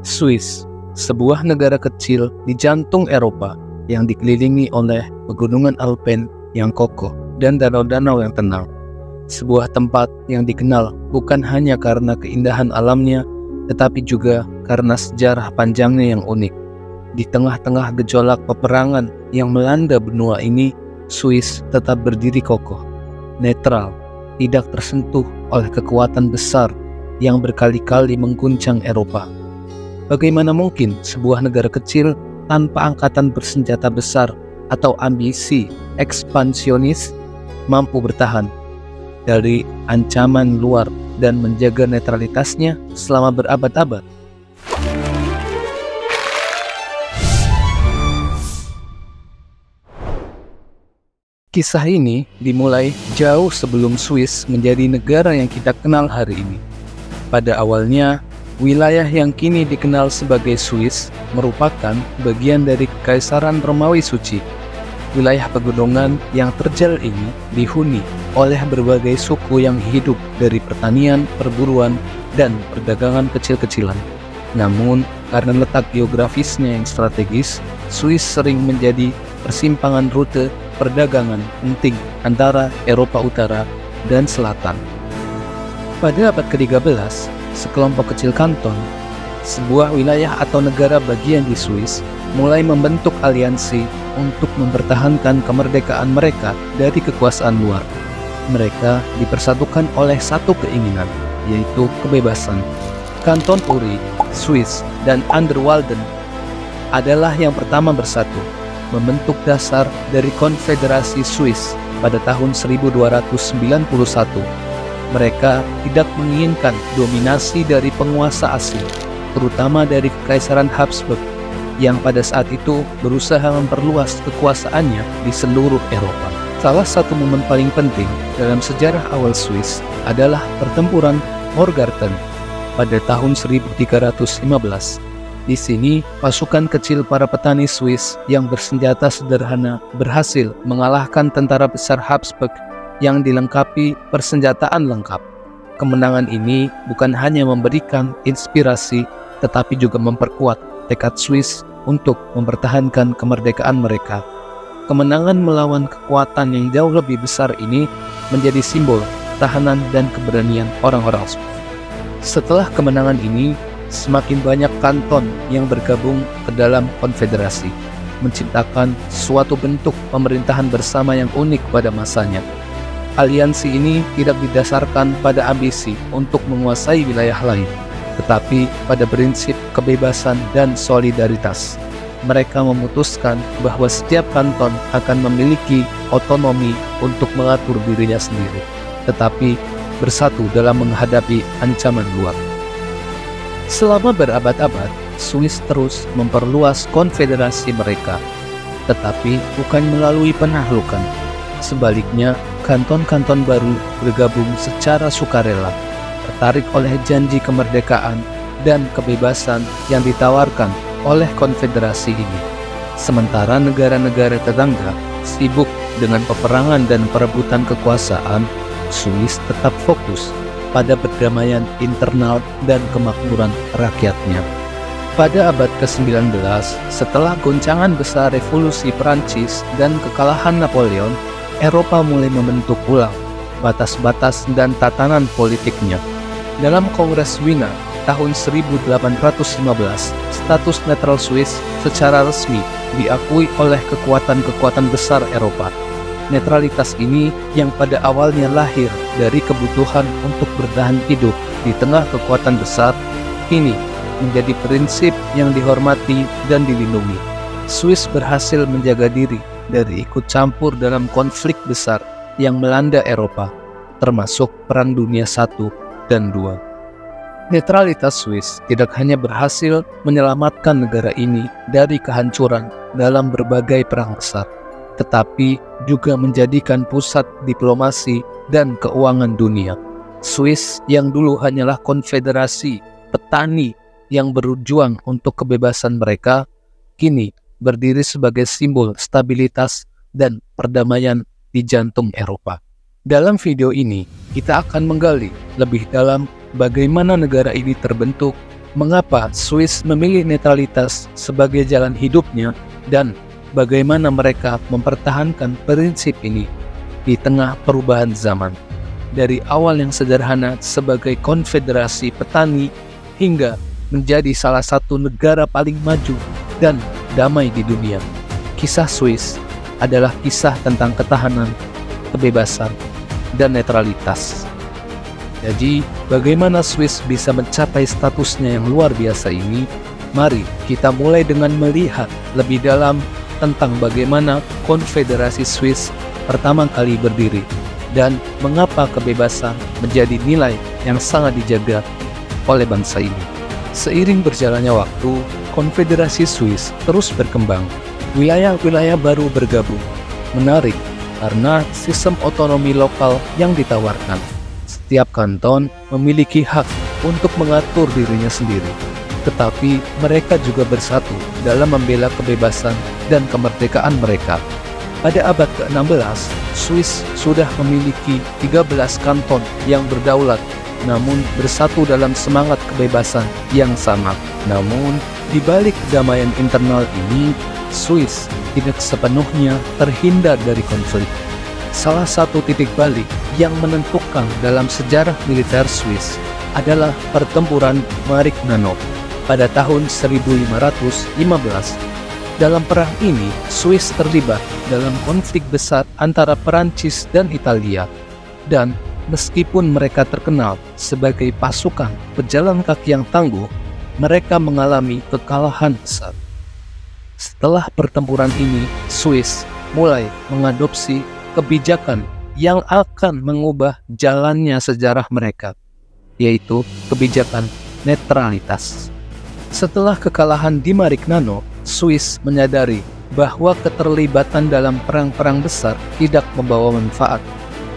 Swiss, sebuah negara kecil di jantung Eropa yang dikelilingi oleh pegunungan Alpen yang kokoh dan danau-danau yang tenang. Sebuah tempat yang dikenal bukan hanya karena keindahan alamnya, tetapi juga karena sejarah panjangnya yang unik. Di tengah-tengah gejolak peperangan yang melanda benua ini, Swiss tetap berdiri kokoh, netral, tidak tersentuh oleh kekuatan besar yang berkali-kali mengguncang Eropa. Bagaimana mungkin sebuah negara kecil tanpa angkatan bersenjata besar atau ambisi ekspansionis mampu bertahan dari ancaman luar dan menjaga netralitasnya selama berabad-abad? Kisah ini dimulai jauh sebelum Swiss menjadi negara yang kita kenal hari ini. Pada awalnya, wilayah yang kini dikenal sebagai Swiss merupakan bagian dari Kekaisaran Romawi Suci. Wilayah pegunungan yang terjal ini dihuni oleh berbagai suku yang hidup dari pertanian, perburuan, dan perdagangan kecil-kecilan. Namun, karena letak geografisnya yang strategis, Swiss sering menjadi persimpangan rute perdagangan penting antara Eropa Utara dan Selatan. Pada abad ke-13, sekelompok kecil kanton, sebuah wilayah atau negara bagian di Swiss, mulai membentuk aliansi untuk mempertahankan kemerdekaan mereka dari kekuasaan luar. Mereka dipersatukan oleh satu keinginan, yaitu kebebasan. Kanton Uri, Swiss, dan Underwalden adalah yang pertama bersatu, membentuk dasar dari Konfederasi Swiss pada tahun 1291. Mereka tidak menginginkan dominasi dari penguasa asing, terutama dari Kekaisaran Habsburg, yang pada saat itu berusaha memperluas kekuasaannya di seluruh Eropa. Salah satu momen paling penting dalam sejarah awal Swiss adalah pertempuran Morgarten pada tahun 1315. Di sini, pasukan kecil para petani Swiss yang bersenjata sederhana berhasil mengalahkan tentara besar Habsburg yang dilengkapi persenjataan lengkap. Kemenangan ini bukan hanya memberikan inspirasi, tetapi juga memperkuat tekad Swiss untuk mempertahankan kemerdekaan mereka. Kemenangan melawan kekuatan yang jauh lebih besar ini menjadi simbol ketahanan dan keberanian orang-orang Swiss. Setelah kemenangan ini, semakin banyak kanton yang bergabung ke dalam konfederasi, menciptakan suatu bentuk pemerintahan bersama yang unik pada masanya. Aliansi ini tidak didasarkan pada ambisi untuk menguasai wilayah lain, tetapi pada prinsip kebebasan dan solidaritas. Mereka memutuskan bahwa setiap kanton akan memiliki otonomi untuk mengatur dirinya sendiri, tetapi bersatu dalam menghadapi ancaman luar. Selama berabad-abad, Swiss terus memperluas konfederasi mereka, tetapi bukan melalui penaklukan. Sebaliknya, kanton-kanton baru bergabung secara sukarela, tertarik oleh janji kemerdekaan dan kebebasan yang ditawarkan oleh konfederasi ini. Sementara negara-negara tetangga sibuk dengan peperangan dan perebutan kekuasaan, Swiss tetap fokus pada perdamaian internal dan kemakmuran rakyatnya. Pada abad ke-19, setelah goncangan besar revolusi Prancis dan kekalahan Napoleon, Eropa mulai membentuk ulang batas-batas dan tatanan politiknya. Dalam Kongres Wina tahun 1815, status netral Swiss secara resmi diakui oleh kekuatan-kekuatan besar Eropa. Netralitas ini yang pada awalnya lahir dari kebutuhan untuk bertahan hidup di tengah kekuatan besar, kini menjadi prinsip yang dihormati dan dilindungi. Swiss berhasil menjaga diri dari ikut campur dalam konflik besar yang melanda Eropa, termasuk Perang Dunia I dan II. Netralitas Swiss tidak hanya berhasil menyelamatkan negara ini dari kehancuran dalam berbagai perang besar, tetapi juga menjadikan pusat diplomasi dan keuangan dunia. Swiss yang dulu hanyalah konfederasi petani yang berjuang untuk kebebasan mereka, kini berdiri sebagai simbol stabilitas dan perdamaian di jantung Eropa. Dalam video ini, kita akan menggali lebih dalam bagaimana negara ini terbentuk, Mengapa Swiss memilih netralitas sebagai jalan hidupnya dan bagaimana mereka mempertahankan prinsip ini di tengah perubahan zaman. Dari awal yang sederhana sebagai konfederasi petani hingga menjadi salah satu negara paling maju dan damai di dunia. Kisah Swiss adalah kisah tentang ketahanan, kebebasan, dan netralitas. Jadi, bagaimana Swiss bisa mencapai statusnya yang luar biasa ini? Mari kita mulai dengan melihat lebih dalam tentang bagaimana Konfederasi Swiss pertama kali berdiri dan mengapa kebebasan menjadi nilai yang sangat dijaga oleh bangsa ini. Seiring berjalannya waktu, Konfederasi Swiss terus berkembang. Wilayah-wilayah baru bergabung. Menarik karena sistem otonomi lokal yang ditawarkan. Setiap kanton memiliki hak untuk mengatur dirinya sendiri, tetapi mereka juga bersatu dalam membela kebebasan dan kemerdekaan mereka. Pada abad ke-16, Swiss sudah memiliki 13 kanton yang berdaulat, namun bersatu dalam semangat kebebasan yang sama. Namun, di balik kedamaian internal ini, Swiss tidak sepenuhnya terhindar dari konflik. Salah satu titik balik yang menentukan dalam sejarah militer Swiss adalah pertempuran Marignano pada tahun 1515. Dalam perang ini, Swiss terlibat dalam konflik besar antara Perancis dan Italia. Dan meskipun mereka terkenal sebagai pasukan pejalan kaki yang tangguh, mereka mengalami kekalahan besar. Setelah pertempuran ini, Swiss mulai mengadopsi kebijakan yang akan mengubah jalannya sejarah mereka, yaitu kebijakan netralitas. Setelah kekalahan di Marignano, Swiss menyadari bahwa keterlibatan dalam perang-perang besar tidak membawa manfaat.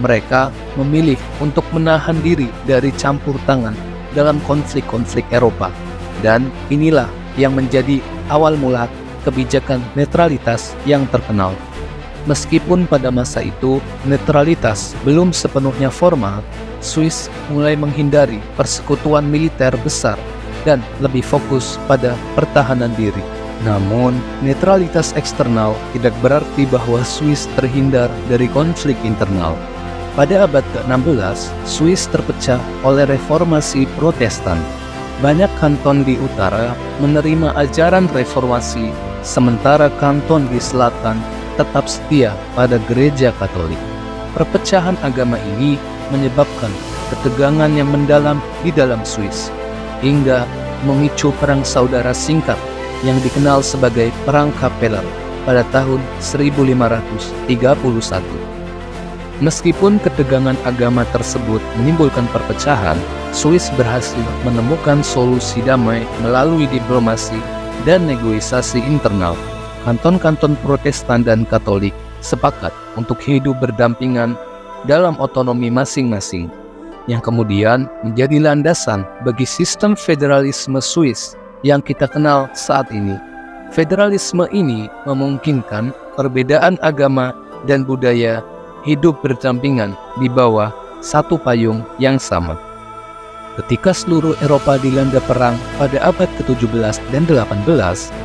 Mereka memilih untuk menahan diri dari campur tangan dalam konflik-konflik Eropa. Dan inilah yang menjadi awal mula kebijakan netralitas yang terkenal. Meskipun pada masa itu netralitas belum sepenuhnya formal, Swiss mulai menghindari persekutuan militer besar dan lebih fokus pada pertahanan diri. Namun, netralitas eksternal tidak berarti bahwa Swiss terhindar dari konflik internal. Pada abad ke-16, Swiss terpecah oleh reformasi Protestan. Banyak kanton di utara menerima ajaran reformasi, sementara kanton di selatan tetap setia pada gereja Katolik. Perpecahan agama ini menyebabkan ketegangan yang mendalam di dalam Swiss, hingga memicu perang saudara singkat yang dikenal sebagai Perang Kapeller pada tahun 1531. Meskipun ketegangan agama tersebut menimbulkan perpecahan, Swiss berhasil menemukan solusi damai melalui diplomasi dan negosiasi internal. Kanton-kanton Protestan dan Katolik sepakat untuk hidup berdampingan dalam otonomi masing-masing, yang kemudian menjadi landasan bagi sistem federalisme Swiss yang kita kenal saat ini. Federalisme ini memungkinkan perbedaan agama dan budaya hidup berdampingan di bawah satu payung yang sama. Ketika seluruh Eropa dilanda perang pada abad ke-17 dan 18,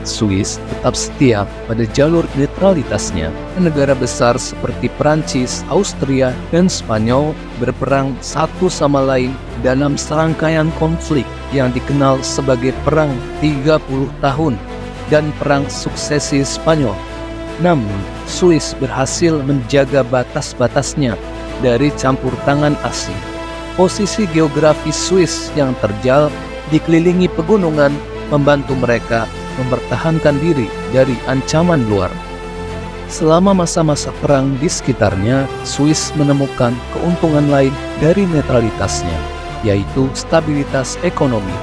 Swiss tetap setia pada jalur netralitasnya. Negara besar seperti Perancis, Austria, dan Spanyol berperang satu sama lain dalam serangkaian konflik yang dikenal sebagai Perang 30 Tahun dan Perang Suksesi Spanyol. Namun, Swiss berhasil menjaga batas-batasnya dari campur tangan asing. Posisi geografis Swiss yang terjal dikelilingi pegunungan membantu mereka mempertahankan diri dari ancaman luar. Selama masa-masa perang di sekitarnya, Swiss menemukan keuntungan lain dari netralitasnya, yaitu stabilitas ekonomi.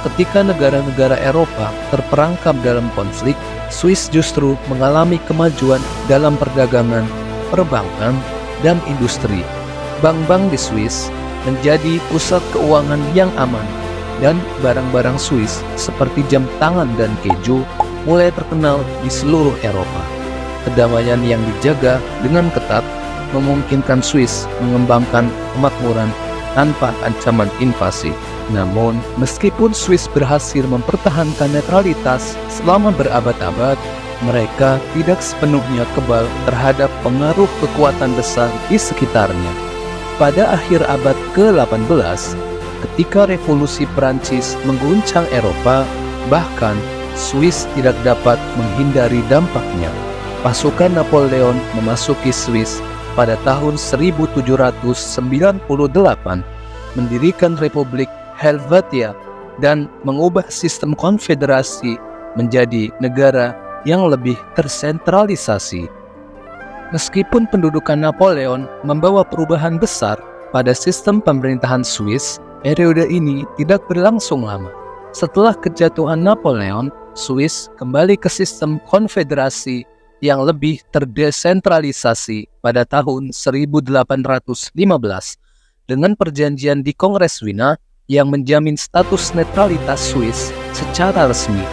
Ketika negara-negara Eropa terperangkap dalam konflik, Swiss justru mengalami kemajuan dalam perdagangan, perbankan, dan industri. Bank-bank di Swiss menjadi pusat keuangan yang aman, dan barang-barang Swiss seperti jam tangan dan keju mulai terkenal di seluruh Eropa. Kedamaian yang dijaga dengan ketat memungkinkan Swiss mengembangkan kemakmuran tanpa ancaman invasi. Namun, meskipun Swiss berhasil mempertahankan netralitas selama berabad-abad, mereka tidak sepenuhnya kebal terhadap pengaruh kekuatan besar di sekitarnya. Pada akhir abad ke-18, ketika revolusi Prancis mengguncang Eropa, bahkan Swiss tidak dapat menghindari dampaknya. Pasukan Napoleon memasuki Swiss pada tahun 1798, mendirikan Republik Helvetia dan mengubah sistem konfederasi menjadi negara yang lebih tersentralisasi. Meskipun pendudukan Napoleon membawa perubahan besar pada sistem pemerintahan Swiss, periode ini tidak berlangsung lama. Setelah kejatuhan Napoleon, Swiss kembali ke sistem konfederasi yang lebih terdesentralisasi pada tahun 1815 dengan perjanjian di Kongres Wina yang menjamin status netralitas Swiss secara resmi.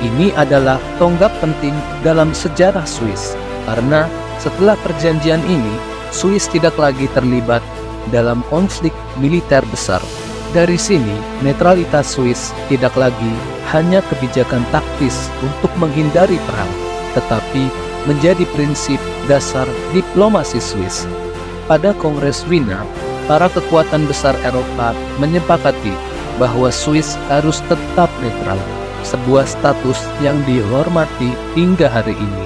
Ini adalah tonggak penting dalam sejarah Swiss, karena setelah perjanjian ini, Swiss tidak lagi terlibat dalam konflik militer besar. Dari sini, netralitas Swiss tidak lagi hanya kebijakan taktis untuk menghindari perang, tetapi menjadi prinsip dasar diplomasi Swiss. Pada Kongres Wina, para kekuatan besar Eropa menyepakati bahwa Swiss harus tetap netral, sebuah status yang dihormati hingga hari ini.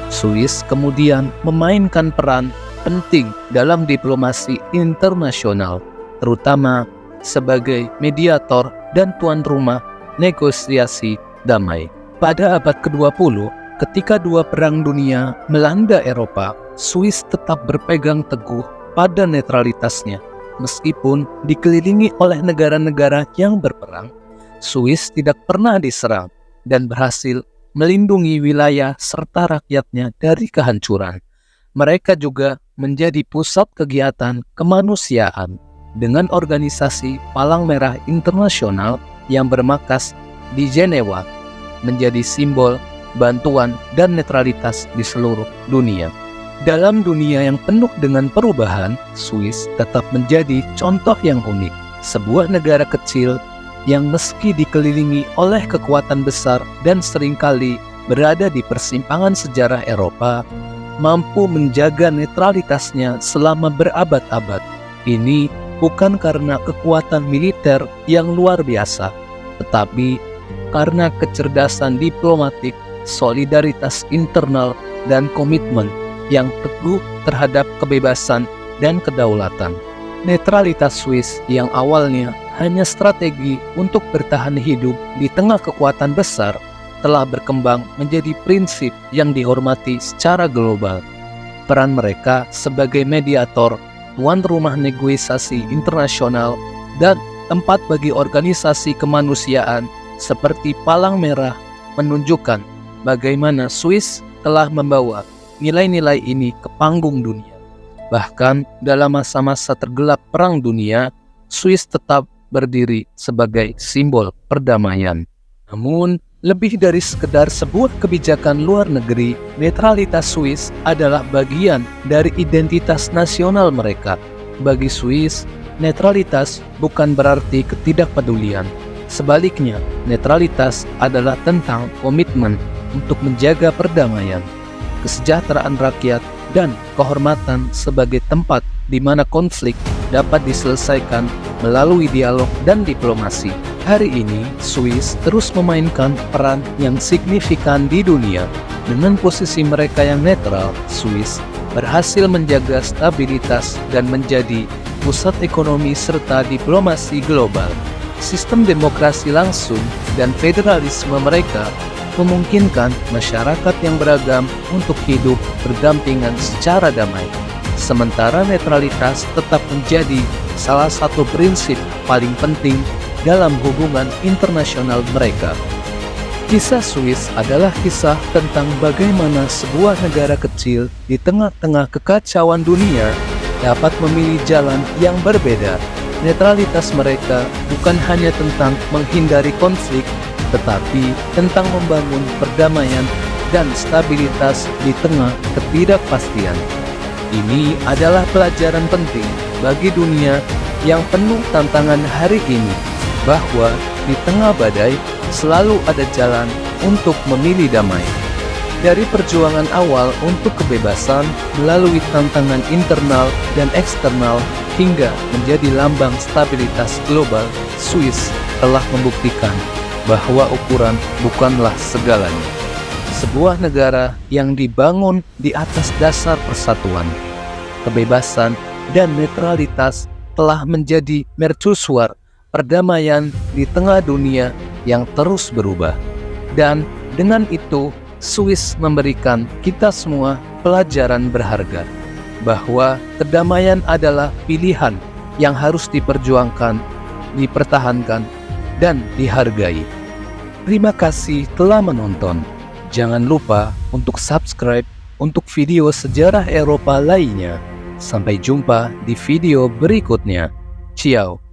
Swiss kemudian memainkan peran penting dalam diplomasi internasional, terutama sebagai mediator dan tuan rumah negosiasi damai. Pada abad ke-20, ketika dua perang dunia melanda Eropa, Swiss tetap berpegang teguh pada netralitasnya. Meskipun dikelilingi oleh negara-negara yang berperang, Swiss tidak pernah diserang dan berhasil melindungi wilayah serta rakyatnya dari kehancuran. Mereka juga menjadi pusat kegiatan kemanusiaan dengan organisasi Palang Merah Internasional yang bermarkas di Jenewa, menjadi simbol bantuan dan netralitas di seluruh dunia. Dalam dunia yang penuh dengan perubahan, Swiss tetap menjadi contoh yang unik, sebuah negara kecil yang meski dikelilingi oleh kekuatan besar dan seringkali berada di persimpangan sejarah Eropa, mampu menjaga netralitasnya selama berabad-abad. Ini bukan karena kekuatan militer yang luar biasa, tetapi karena kecerdasan diplomatik, solidaritas internal, dan komitmen yang teguh terhadap kebebasan dan kedaulatan. Netralitas Swiss yang awalnya hanya strategi untuk bertahan hidup di tengah kekuatan besar telah berkembang menjadi prinsip yang dihormati secara global. Peran mereka sebagai mediator, tuan rumah negosiasi internasional, dan tempat bagi organisasi kemanusiaan seperti Palang Merah menunjukkan bagaimana Swiss telah membawa nilai-nilai ini ke panggung dunia. Bahkan dalam masa-masa tergelap Perang Dunia, Swiss tetap berdiri sebagai simbol perdamaian. Namun, lebih dari sekedar sebuah kebijakan luar negeri, netralitas Swiss adalah bagian dari identitas nasional mereka. Bagi Swiss, netralitas bukan berarti ketidakpedulian. Sebaliknya, netralitas adalah tentang komitmen untuk menjaga perdamaian, kesejahteraan rakyat, dan kehormatan sebagai tempat di mana konflik dapat diselesaikan melalui dialog dan diplomasi. Hari ini, Swiss terus memainkan peran yang signifikan di dunia. Dengan posisi mereka yang netral, Swiss berhasil menjaga stabilitas dan menjadi pusat ekonomi serta diplomasi global. Sistem demokrasi langsung dan federalisme mereka memungkinkan masyarakat yang beragam untuk hidup berdampingan secara damai. Sementara netralitas tetap menjadi salah satu prinsip paling penting dalam hubungan internasional mereka. Kisah Swiss adalah kisah tentang bagaimana sebuah negara kecil di tengah-tengah kekacauan dunia dapat memilih jalan yang berbeda. Netralitas mereka bukan hanya tentang menghindari konflik, tetapi tentang membangun perdamaian dan stabilitas di tengah ketidakpastian. Ini adalah pelajaran penting bagi dunia yang penuh tantangan hari ini. bahwa di tengah badai selalu ada jalan untuk memilih damai. Dari perjuangan awal untuk kebebasan melalui tantangan internal dan eksternal hingga menjadi lambang stabilitas global, Swiss telah membuktikan bahwa ukuran bukanlah segalanya. Sebuah negara yang dibangun di atas dasar persatuan, kebebasan, dan netralitas telah menjadi mercusuar perdamaian di tengah dunia yang terus berubah. Dan dengan itu, Swiss memberikan kita semua pelajaran berharga bahwa kedamaian adalah pilihan yang harus diperjuangkan, dipertahankan, dan dihargai. Terima kasih telah menonton. Jangan lupa untuk subscribe untuk video sejarah Eropa lainnya. Sampai jumpa di video berikutnya. Ciao.